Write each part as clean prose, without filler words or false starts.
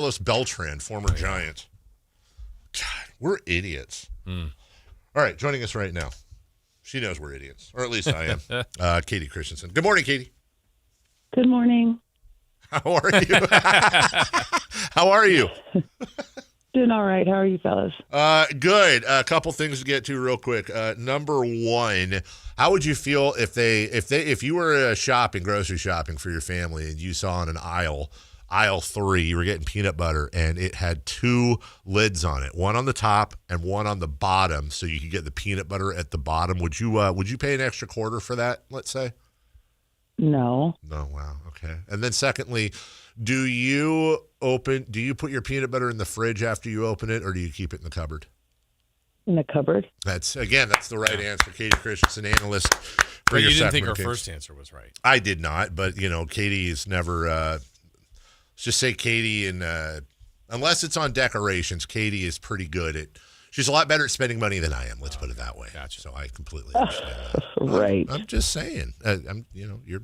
Carlos Beltran, former Giant. God, we're idiots. All right, joining us right now. She knows we're idiots, or at least I am. Kayte Christensen. Good morning, Kayte. Good morning. How are you? How are you? Doing all right. How are you fellas? Good. A couple things to get to real quick. Number one, how would you feel if you were grocery shopping for your family, and you saw in an aisle 3, you were getting peanut butter, and it had 2 lids on it, one on the top and one on the bottom, so you could get the peanut butter at the bottom? Would you pay an extra quarter for that, let's say? No. No, wow, okay. And then secondly, do you put your peanut butter in the fridge after you open it, or do you keep it in the cupboard? In the cupboard. That's the right answer. Kayte Christensen, analyst for But your you didn't think Sacramento her Kings. first answer was right. I did not, but Katie is never. Let's just say Katie, and unless it's on decorations, Katie is pretty good at. She's a lot better at spending money than I am. Let's put it that way. Gotcha. So I completely understand that. Right. I'm just saying. You're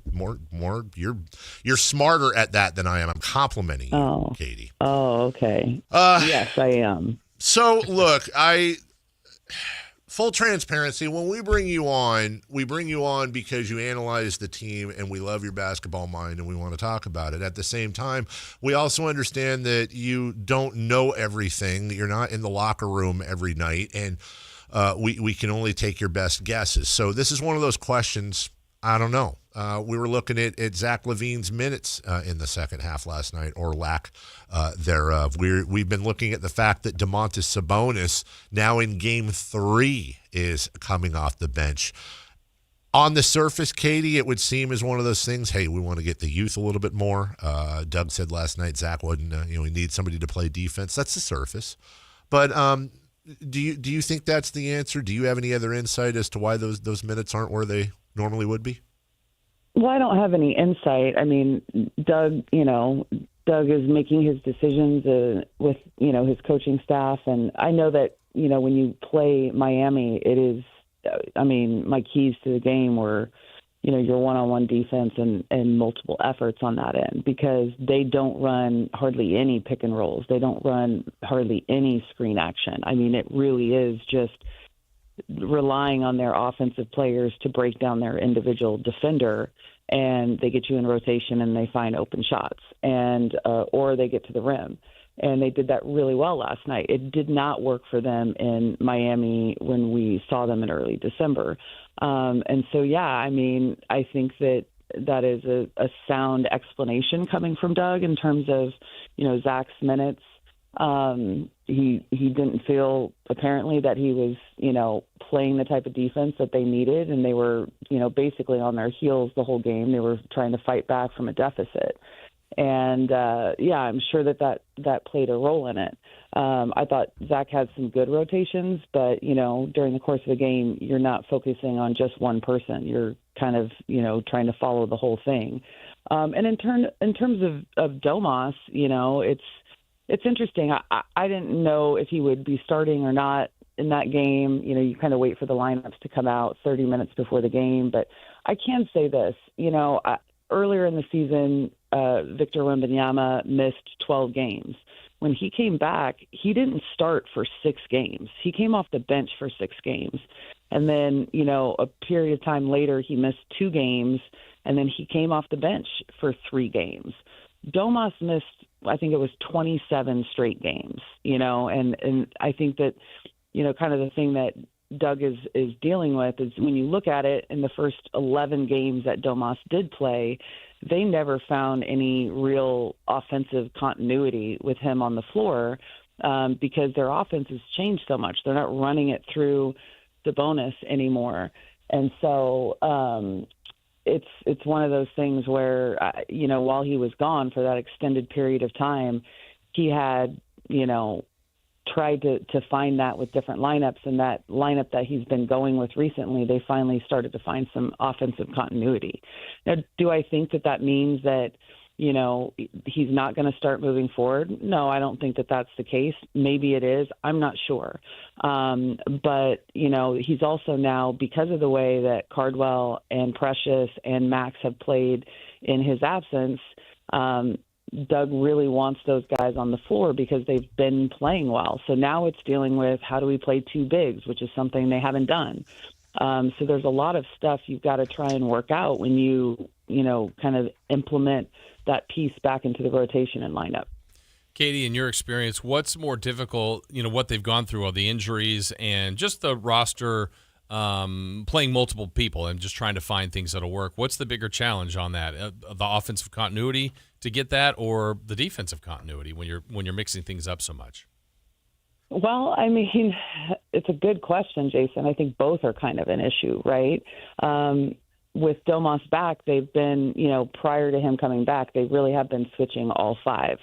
you're smarter at that than I am. I'm complimenting you, Katie. Oh, okay. Yes, I am. So look, full transparency, when we bring you on because you analyze the team and we love your basketball mind and we want to talk about it. At the same time, we also understand that you don't know everything. You're not in the locker room every night, and we can only take your best guesses. So this is one of those questions, I don't know. We were looking at Zach LaVine's minutes in the second half last night, or lack thereof. We've been looking at the fact that Domantas Sabonis, now in Game 3, is coming off the bench. On the surface, Katie, it would seem as one of those things, hey, we want to get the youth a little bit more. Doug said last night Zach wouldn't, he needs somebody to play defense. That's the surface. But do you think that's the answer? Do you have any other insight as to why those minutes aren't where they normally would be? Well, I don't have any insight. I mean, Doug is making his decisions with, his coaching staff. And I know that, when you play Miami, it is, my keys to the game were, your one-on-one defense and multiple efforts on that end, because they don't run hardly any pick and rolls. They don't run hardly any screen action. I mean, it really is just relying on their offensive players to break down their individual defender, and they get you in rotation and they find open shots, and or they get to the rim. And they did that really well last night. It did not work for them in Miami when we saw them in early December. And so, I think that is a sound explanation coming from Doug in terms of, Zach's minutes. He didn't feel apparently that he was, playing the type of defense that they needed, and they were, basically on their heels the whole game. They were trying to fight back from a deficit. And, I'm sure that played a role in it. I thought Zach had some good rotations, but, during the course of the game, you're not focusing on just one person. You're kind of, trying to follow the whole thing. And in terms of Domas, it's interesting. I didn't know if he would be starting or not in that game. You kind of wait for the lineups to come out 30 minutes before the game. But I can say this, earlier in the season, Victor Wembanyama missed 12 games. When he came back, he didn't start for 6 games. He came off the bench for 6 games. And then, a period of time later, he missed 2 games, and then he came off the bench for 3 games. Domas missed, I think it was 27 straight games, and I think that, kind of the thing that Doug is dealing with is when you look at it in the first 11 games that Domas did play, they never found any real offensive continuity with him on the floor because their offense has changed so much. They're not running it through Sabonis anymore. And so it's one of those things where, while he was gone for that extended period of time, he had, tried to find that with different lineups, and that lineup that he's been going with recently, they finally started to find some offensive continuity. Now, do I think that means that, he's not going to start moving forward? No, I don't think that that's the case. Maybe it is. I'm not sure. But, he's also now, because of the way that Cardwell and Precious and Max have played in his absence, Doug really wants those guys on the floor because they've been playing well. So now it's dealing with how do we play two bigs, which is something they haven't done. So there's a lot of stuff you've got to try and work out when you kind of implement that piece back into the rotation and lineup. Kayte, in your experience, what's more difficult, what they've gone through, all the injuries and just the roster playing multiple people and just trying to find things that'll work? What's the bigger challenge on that? The offensive continuity to get that, or the defensive continuity when you're mixing things up so much? Well, I mean, it's a good question, Jason. I think both are kind of an issue, right? With Domas back, they've been, prior to him coming back, they really have been switching all five.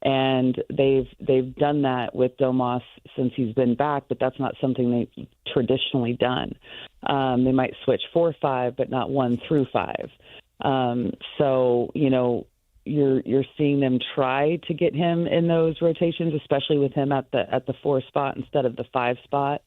And they've done that with Domas since he's been back, but that's not something they've traditionally done. They might switch 4-5, but not 1 through 5. So, you're seeing them try to get him in those rotations, especially with him at the 4 spot instead of the 5 spot.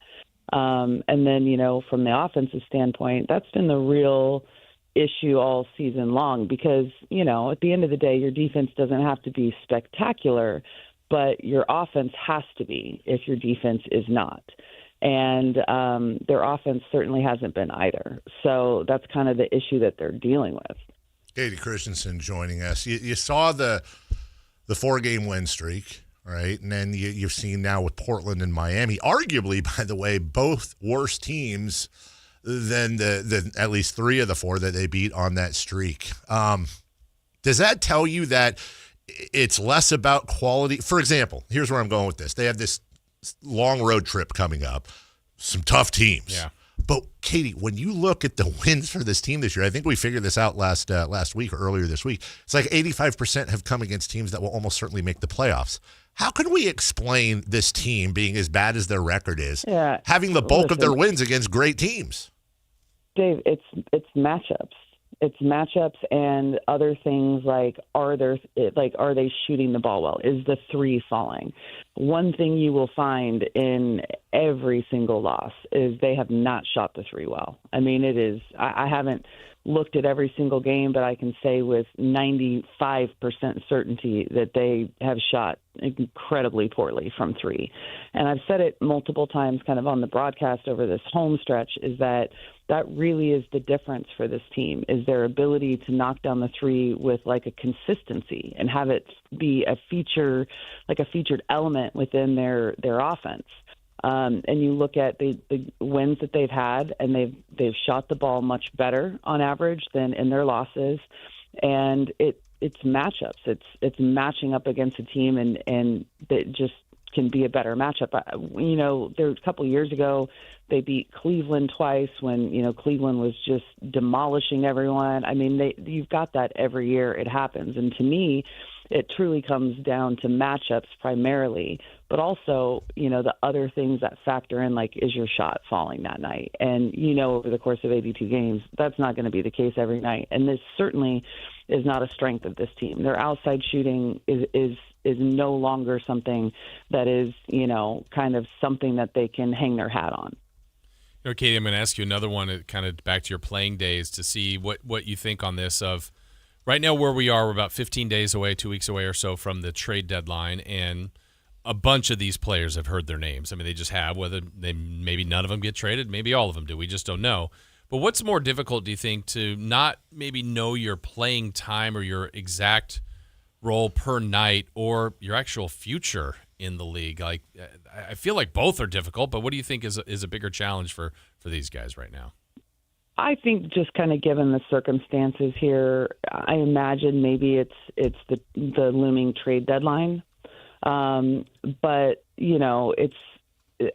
And then, from the offensive standpoint, that's been the real issue all season long because, at the end of the day, your defense doesn't have to be spectacular, but your offense has to be if your defense is not. And their offense certainly hasn't been either. So that's kind of the issue that they're dealing with. Kayte Christensen joining us. You saw the 4-game win streak, right? And then you've seen now with Portland and Miami, arguably, by the way, both worse teams than the at least 3 of the 4 that they beat on that streak. Does that tell you that it's less about quality? For example, here's where I'm going with this. They have this long road trip coming up, some tough teams. Yeah. But, Kayte, when you look at the wins for this team this year, I think we figured this out last week or earlier this week. It's like 85% have come against teams that will almost certainly make the playoffs. How can we explain this team being as bad as their record is, having the bulk of their wins against great teams? Dave, it's matchups. It's matchups and other things like are they shooting the ball well? Is the 3 falling? One thing you will find in every single loss is they have not shot the 3 well. I mean, it is. I haven't looked at every single game, but I can say with 95% certainty that they have shot incredibly poorly from 3. And I've said it multiple times kind of on the broadcast over this home stretch is that really is the difference for this team is their ability to knock down the 3 with like a consistency and have it be a feature, like a featured element within their offense. And you look at the wins that they've had, and they've shot the ball much better on average than in their losses. And it's matchups. It's matching up against a team, and that just can be a better matchup. There a couple of years ago, they beat Cleveland twice when Cleveland was just demolishing everyone. I mean, you've got that every year. It happens, and to me, it truly comes down to matchups primarily, but also, the other things that factor in, like, is your shot falling that night? And, over the course of 82 games, that's not going to be the case every night. And this certainly is not a strength of this team. Their outside shooting is no longer something that is, kind of something that they can hang their hat on. Kayte, I'm going to ask you another one, kind of back to your playing days, to see what you think on this of right now where we are. We're about 15 days away, 2 weeks away or so from the trade deadline, and a bunch of these players have heard their names. I mean, they just have, whether maybe none of them get traded, maybe all of them do. We just don't know. But what's more difficult, do you think, to not maybe know your playing time or your exact role per night or your actual future in the league? Like, I feel like both are difficult, but what do you think is a bigger challenge for these guys right now? I think just kind of given the circumstances here, I imagine maybe it's the looming trade deadline. But,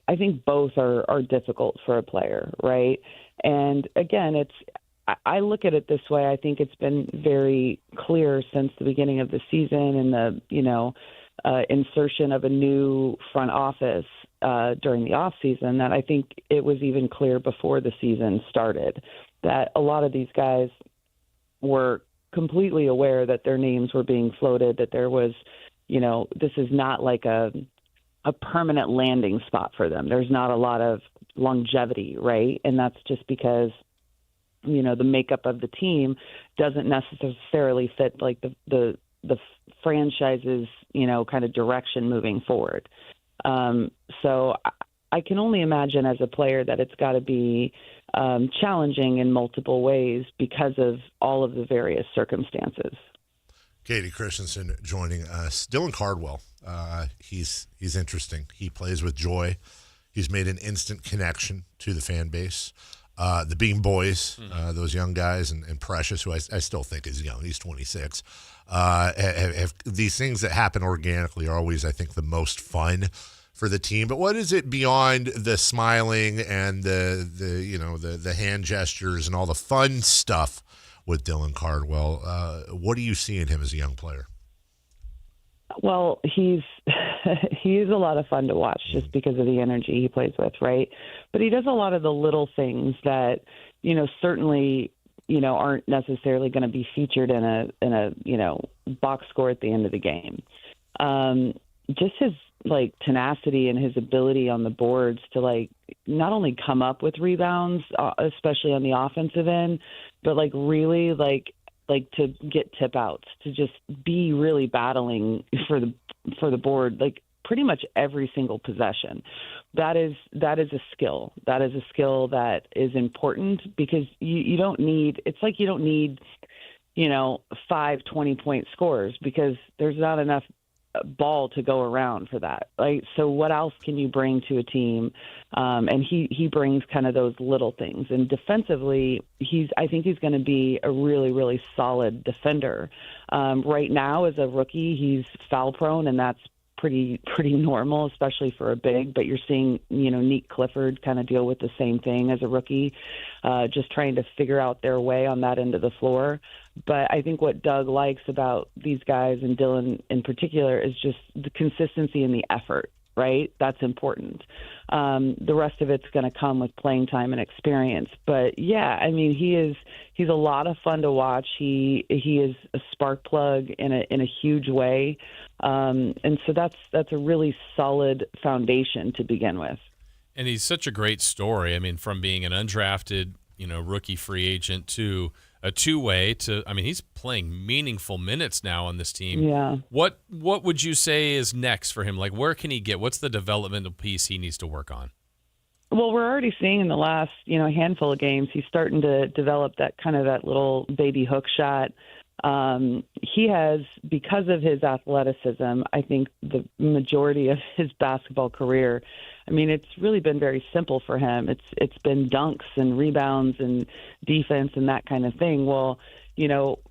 I think both are difficult for a player, right? And again, I look at it this way. I think it's been very clear since the beginning of the season and the, insertion of a new front office during the off season that I think it was even clear before the season started that a lot of these guys were completely aware that their names were being floated, that there was, this is not like a permanent landing spot for them. There's not a lot of longevity, right? And that's just because, the makeup of the team doesn't necessarily fit like the the franchise's, kind of direction moving forward. So I can only imagine as a player that it's got to be challenging in multiple ways because of all of the various circumstances. Kayte Christensen joining us. Dylan Cardwell, he's interesting. He plays with joy. He's made an instant connection to the fan base. The Beam Boys, those young guys, and Precious, who I still think is young. He's 26. Have these things that happen organically are always, I think, the most fun for the team. But what is it beyond the smiling and the hand gestures and all the fun stuff with Dylan Cardwell? What do you see in him as a young player? Well, he is a lot of fun to watch just because of the energy he plays with, right? But he does a lot of the little things that, certainly, aren't necessarily going to be featured in a box score at the end of the game. Just his tenacity and his ability on the boards to not only come up with rebounds, especially on the offensive end, but really to get tip outs, to just be really battling for the board, pretty much every single possession. That is a skill. That is a skill that is important because you don't need, you don't need, 5 20-point scores because there's not enough ball to go around for that. So what else can you bring to a team? And he brings kind of those little things. And defensively, I think he's going to be a really, really solid defender. Right now, as a rookie, he's foul prone, and that's pretty normal, especially for a big. But you're seeing, Nick Clifford kind of deal with the same thing as a rookie, just trying to figure out their way on that end of the floor. But I think what Doug likes about these guys, and Dylan in particular, is just the consistency and the effort, right? That's important. The rest of it's going to come with playing time and experience. But, yeah, I mean, he's a lot of fun to watch. He is a spark plug in a huge way. And so that's a really solid foundation to begin with. And he's such a great story. I mean, from being an undrafted, rookie free agent to a two-way to, he's playing meaningful minutes now on this team. Yeah. What would you say is next for him? Where can he get? What's the developmental piece he needs to work on? Well, we're already seeing in the last, handful of games, he's starting to develop that little baby hook shot. He has, because of his athleticism, I think the majority of his basketball career, it's really been very simple for him. It's been dunks and rebounds and defense and that kind of thing. Well,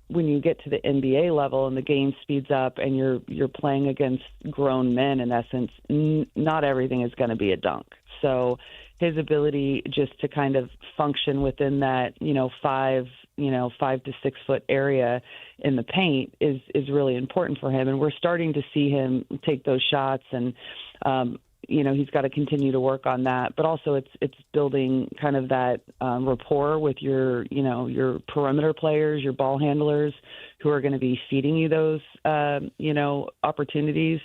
when you get to the NBA level and the game speeds up and you're playing against grown men, in essence, not everything is going to be a dunk. So his ability just to kind of function within that, 5 to 6 foot area in the paint is really important for him. And we're starting to see him take those shots, and, he's got to continue to work on that. But also it's building kind of that rapport with your perimeter players, your ball handlers, who are going to be feeding you those, opportunities.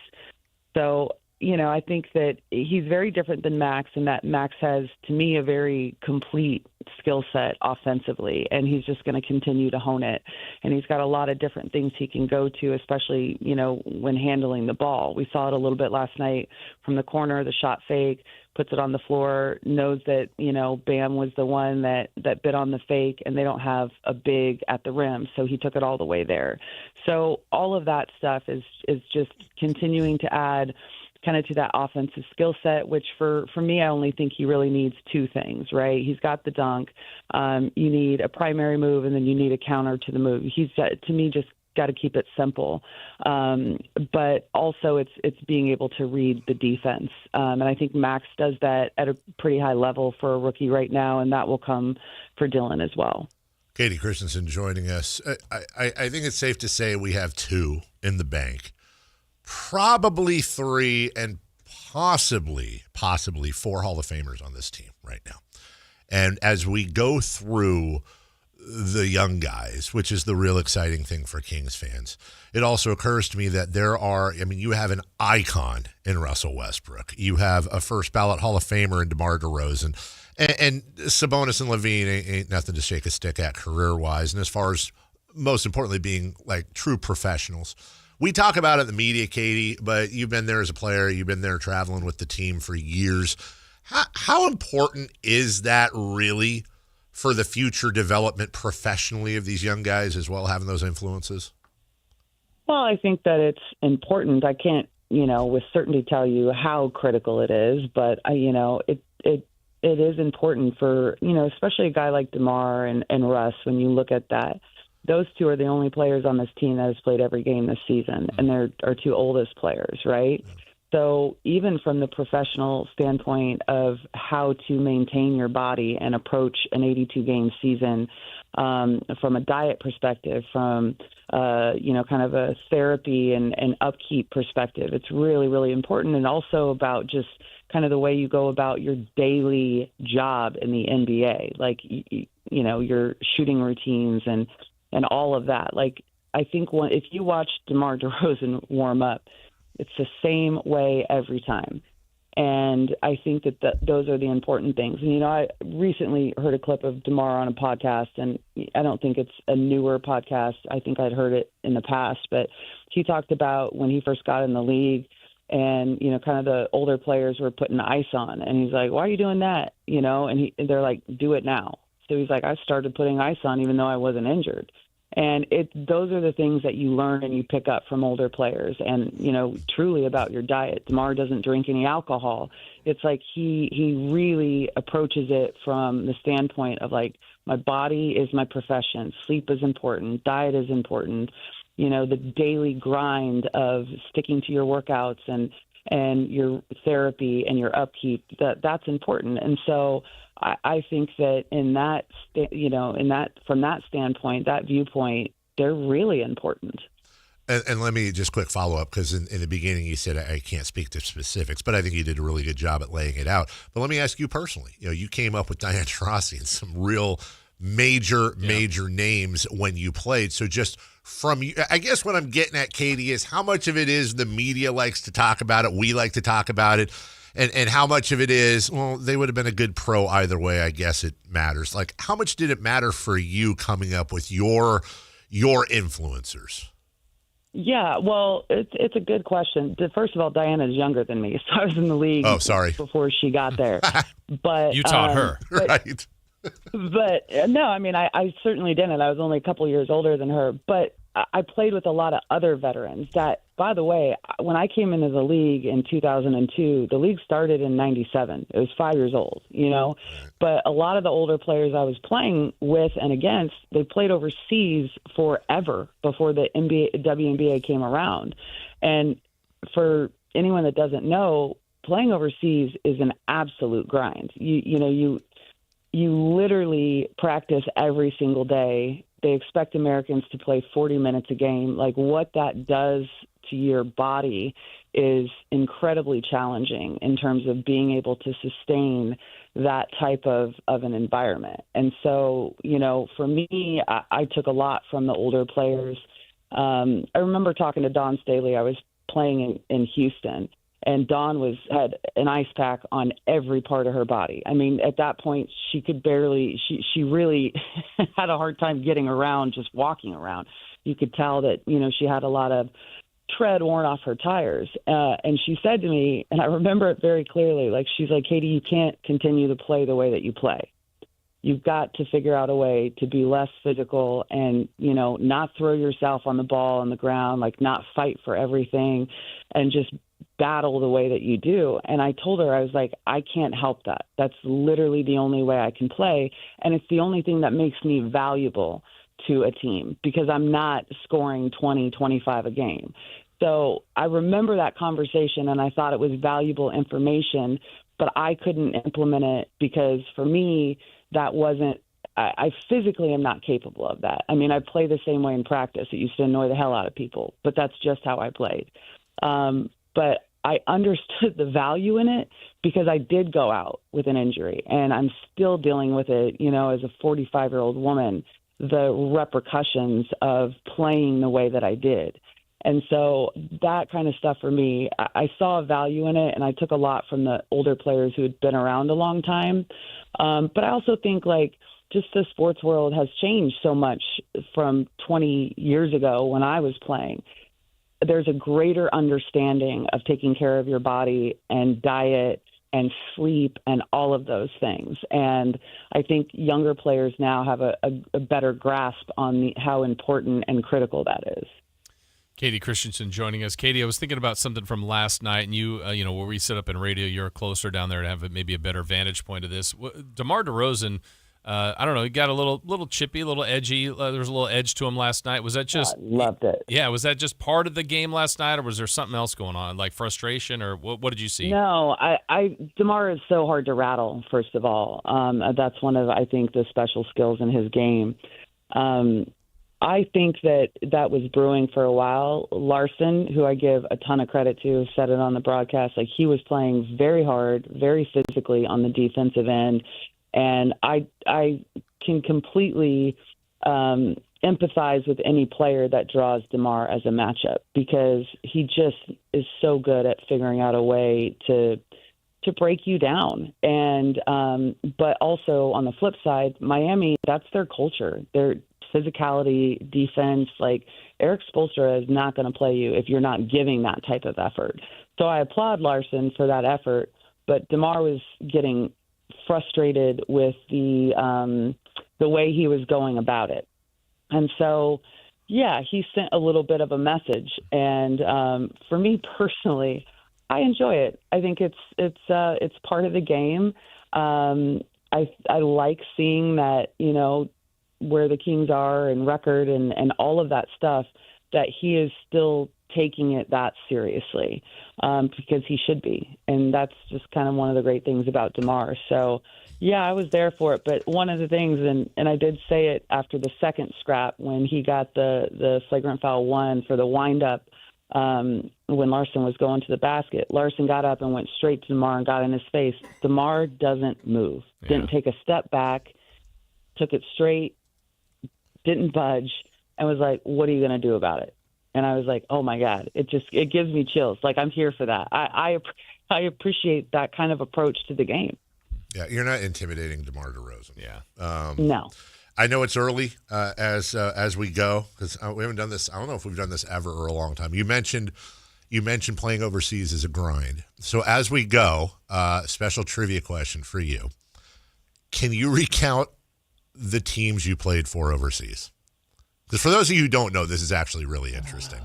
So, I think that he's very different than Max, and that Max has, to me, a very complete skill set offensively, and he's just going to continue to hone it. And he's got a lot of different things he can go to, especially, when handling the ball. We saw it a little bit last night from the corner, the shot fake, puts it on the floor, knows that, Bam was the one that bit on the fake, and they don't have a big at the rim, so he took it all the way there. So all of that stuff is just continuing to add kind of to that offensive skill set, which for me, I only think he really needs 2 things, right? He's got the dunk. You need a primary move, and then you need a counter to the move. He's, to me, just got to keep it simple. But also it's being able to read the defense. And I think Max does that at a pretty high level for a rookie right now, and that will come for Dylan as well. Kayte Christensen joining us. I think it's safe to say we have 2 in the bank. Probably 3 and possibly 4 Hall of Famers on this team right now. And as we go through the young guys, which is the real exciting thing for Kings fans, it also occurs to me that you have an icon in Russell Westbrook. You have a first ballot Hall of Famer in DeMar DeRozan. And Sabonis and Levine ain't nothing to shake a stick at career-wise. And as far as most importantly, being like true professionals. We talk about it in the media, Katie, but you've been there as a player. You've been there traveling with the team for years. How important is that really for the future development professionally of these young guys as well, having those influences? Well, I think that it's important. I can't, with certainty tell you how critical it is, but it is important for, especially a guy like DeMar and Russ. When you look at that, those two are the only players on this team that has played every game this season, and they're our two oldest players, right? So even from the professional standpoint of how to maintain your body and approach an 82-game season, from a diet perspective, from kind of a therapy and upkeep perspective, it's really, really important. And also about just kind of the way you go about your daily job in the NBA, like, your shooting routines and all of that. Like, I think if you watch DeMar DeRozan warm up, it's the same way every time. And I think that those are the important things. And, I recently heard a clip of DeMar on a podcast, and I don't think it's a newer podcast. I think I'd heard it in the past, but he talked about when he first got in the league and, kind of the older players were putting ice on. And he's like, why are you doing that? And they're like, do it now. So he's like, I started putting ice on even though I wasn't injured. And those are the things that you learn and you pick up from older players. And, truly about your diet. DeMar doesn't drink any alcohol. It's like he really approaches it from the standpoint of, like, my body is my profession. Sleep is important. Diet is important. The daily grind of sticking to your workouts and your therapy and your upkeep, that's important. And so I think that from that standpoint, that viewpoint, they're really important. And let me just quick follow up, because in the beginning you said I can't speak to specifics, but I think you did a really good job at laying it out. But let me ask you personally. You came up with Diana Taurasi and some real major names when you played. So just from you, I guess what I'm getting at, Katie, is how much of it is the media likes to talk about it, we like to talk about it, and how much of it is, well, they would have been a good pro either way. I guess it matters. Like, how much did it matter for you coming up with your influencers? Yeah, well, it's a good question. First of all, Diana's younger than me, so I was in the league before she got there. But you taught her, right? But no, I mean, I certainly didn't. I was only a couple years older than her, but I played with a lot of other veterans that, by the way, when I came into the league in 2002, the league started in 97. It was 5 years old, but a lot of the older players I was playing with and against, they played overseas forever before the WNBA came around. And for anyone that doesn't know, playing overseas is an absolute grind. You literally practice every single day. They expect Americans to play 40 minutes a game. Like, what that does to your body is incredibly challenging in terms of being able to sustain that type of an environment. And so, for me, I took a lot from the older players. I remember talking to Dawn Staley. I was playing in Houston, and Dawn had an ice pack on every part of her body. I mean, at that point, she could barely, she really had a hard time getting around, just walking around. You could tell that, she had a lot of tread worn off her tires. And she said to me, and I remember it very clearly, like, she's like, Katie, you can't continue to play the way that you play. You've got to figure out a way to be less physical and, not throw yourself on the ball on the ground, like not fight for everything and just battle the way that you do. And I told her, I was like, I can't help that. That's literally the only way I can play. And it's the only thing that makes me valuable to a team, because I'm not scoring 20, 25 a game. So I remember that conversation, and I thought it was valuable information, but I couldn't implement it because for me, that wasn't, I physically am not capable of that. I mean, I play the same way in practice. It used to annoy the hell out of people, but that's just how I played. But I understood the value in it because I did go out with an injury, and I'm still dealing with it, as a 45-year-old woman, the repercussions of playing the way that I did. And so that kind of stuff for me, I saw a value in it, and I took a lot from the older players who had been around a long time. But I also think, like, just the sports world has changed so much from 20 years ago when I was playing. There's a greater understanding of taking care of your body and diet and sleep and all of those things. And I think younger players now have a better grasp on how important and critical that is. Kayte Christensen joining us. Kayte, I was thinking about something from last night, and you, where we sit up in radio, you're closer down there to have maybe a better vantage point of this. DeMar DeRozan, I don't know, he got a little chippy, a little edgy. There was a little edge to him last night. Was that just loved it? Yeah, was that just part of the game last night, or was there something else going on, like frustration, or what did you see? No, DeMar is so hard to rattle. First of all, that's one of, I think, the special skills in his game. I think that was brewing for a while. Larson, who I give a ton of credit to, said it on the broadcast, like he was playing very hard, very physically on the defensive end. And I can completely empathize with any player that draws DeMar as a matchup, because he just is so good at figuring out a way to break you down. And but also on the flip side, Miami, that's their culture. Their physicality, defense. Like, Eric Spoelstra is not going to play you if you're not giving that type of effort. So I applaud Larson for that effort, but DeMar was getting frustrated with the way he was going about it. And so, yeah, he sent a little bit of a message. And for me personally, I enjoy it. I think it's part of the game. I like seeing that, where the Kings are and record and all of that stuff, that he is still taking it that seriously, because he should be. And that's just kind of one of the great things about DeMar. So, yeah, I was there for it. But one of the things, and I did say it after the second scrap when he got the flagrant foul one for the windup, when Larson was going to the basket, Larson got up and went straight to DeMar and got in his face. DeMar doesn't move, didn't take a step back, took it straight, didn't budge, and was like, what are you going to do about it? And I was like, oh my God, it gives me chills. Like, I'm here for that. I appreciate that kind of approach to the game. Yeah, you're not intimidating DeMar DeRozan. Yeah. No. I know it's early as we go, because we haven't done this. I don't know if we've done this ever or a long time. You mentioned playing overseas is a grind. So as we go, special trivia question for you. Can you recount the teams you played for overseas? Because for those of you who don't know, this is actually really interesting.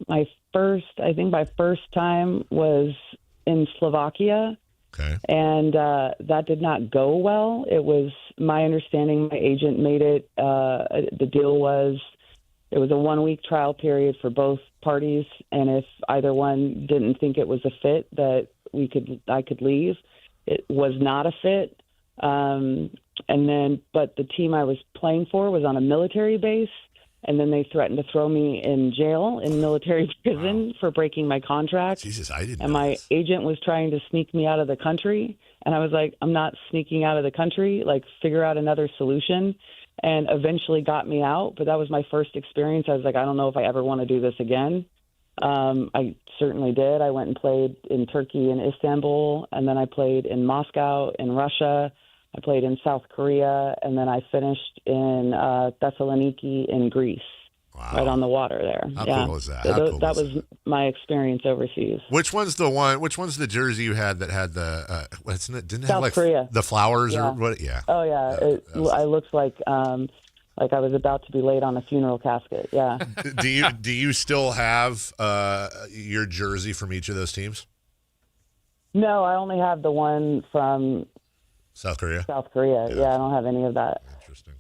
My first time was in Slovakia. Okay. And that did not go well. It was my understanding, my agent made it. The deal was it was a 1-week trial period for both parties, and if either one didn't think it was a fit, that I could leave. It was not a fit. But the team I was playing for was on a military base, and then they threatened to throw me in jail, in military prison, for breaking my contract. Jesus, I didn't know And my this. agent was trying to sneak me out of the country, and I was like, I'm not sneaking out of the country. Like, figure out another solution, and eventually got me out. But that was my first experience. I was like, I don't know if I ever want to do this again. I certainly did. I went and played in Turkey and Istanbul, and then I played in Moscow, in Russia. I played in South Korea, and then I finished in Thessaloniki in Greece, right on the water there. How cool is that? So that was my experience overseas. Which one's the jersey you had that had the didn't it have like Korea. the flowers or what? Yeah. Oh yeah, I looked like I was about to be laid on a funeral casket. Yeah. Do you still have your jersey from each of those teams? No, I only have the one from South Korea. Yeah, I don't have any of that. Interesting.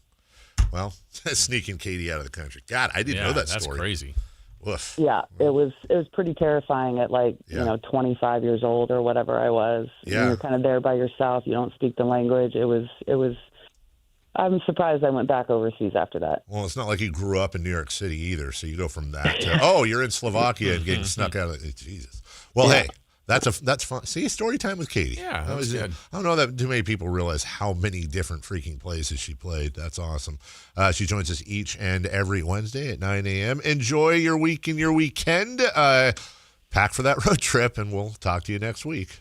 Well, sneaking Kayte out of the country. God, I didn't know that story. That's crazy. Woof. Yeah, it was pretty terrifying at 25 years old or whatever I was. Yeah. You're kind of there by yourself. You don't speak the language. It was. I'm surprised I went back overseas after that. Well, it's not like you grew up in New York City either, so you go from that to you're in Slovakia and getting snuck out of it. Jesus. Well, hey. That's fun. See, story time with Kayte. Yeah, that was good. I don't know that too many people realize how many different freaking places she played. That's awesome. She joins us each and every Wednesday at 9 a.m. Enjoy your week and your weekend. Pack for that road trip, and we'll talk to you next week.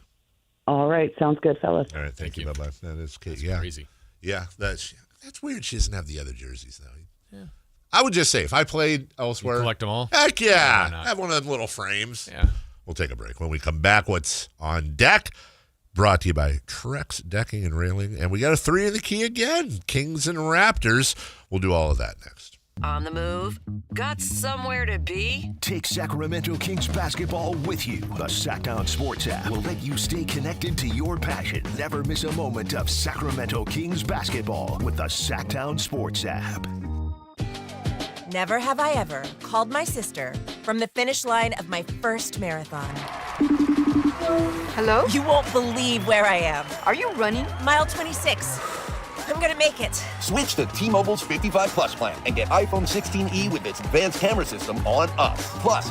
All right. Sounds good, fellas. All right. Thank you. Bye-bye. That is Kate. That's crazy. Yeah. That's weird. She doesn't have the other jerseys, though. Yeah. I would just say, if I played elsewhere. You collect them all? Heck yeah. Have one of them little frames. Yeah. We'll take a break. When we come back, what's on deck? Brought to you by Trex Decking and Railing. And we got a 3 in the key again. Kings and Raptors. We'll do all of that next. On the move? Got somewhere to be? Take Sacramento Kings basketball with you. The Sactown Sports app will let you stay connected to your passion. Never miss a moment of Sacramento Kings basketball with the Sactown Sports app. Never have I ever called my sister from the finish line of my first marathon. Hello? You won't believe where I am. Are you running? Mile 26. I'm gonna make it. Switch to T-Mobile's 55 Plus plan and get iPhone 16e with its advanced camera system on us. Plus,